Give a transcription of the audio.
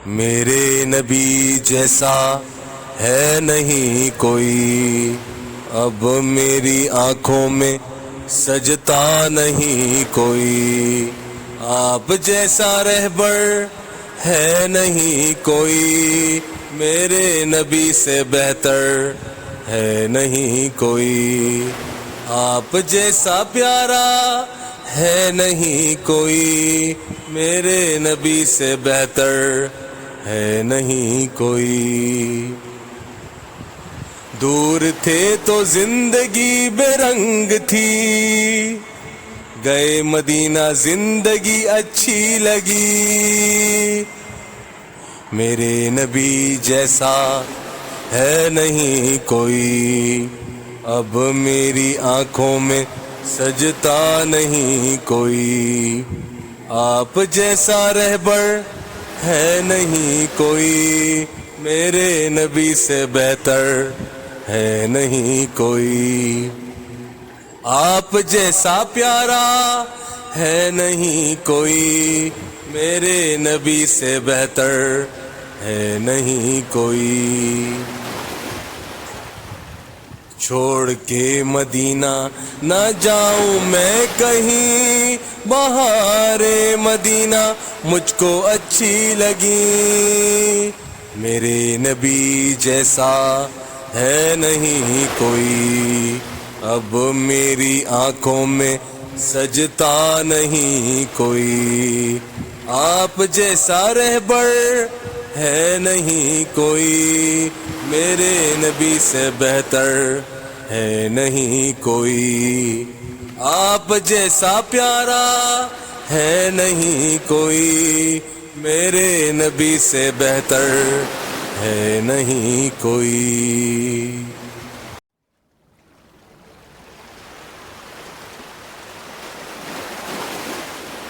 میرے نبی جیسا ہے نہیں کوئی، اب میری آنکھوں میں سجتا نہیں کوئی، آپ جیسا رہبر ہے نہیں کوئی، میرے نبی سے بہتر ہے نہیں کوئی، آپ جیسا پیارا ہے نہیں کوئی، میرے نبی سے بہتر ہے نہیں کوئی۔ دور تھے تو زندگی بے رنگ تھی، گئے مدینہ زندگی اچھی لگی، میرے نبی جیسا ہے نہیں کوئی، اب میری آنکھوں میں سجتا نہیں کوئی، آپ جیسا رہبر ہے نہیں کوئی، میرے نبی سے بہتر ہے نہیں کوئی، آپ جیسا پیارا ہے نہیں کوئی، میرے نبی سے بہتر ہے نہیں کوئی۔ چھوڑ کے مدینہ نہ جاؤں میں کہیں، بہار مدینہ مجھ کو اچھی لگی، میرے نبی جیسا ہے نہیں کوئی، اب میری آنکھوں میں سجتا نہیں کوئی، آپ جیسا رہبر ہے نہیں کوئی، میرے نبی سے بہتر ہے نہیں کوئی، آپ جیسا پیارا ہے نہیں کوئی، میرے نبی سے بہتر ہے نہیں کوئی۔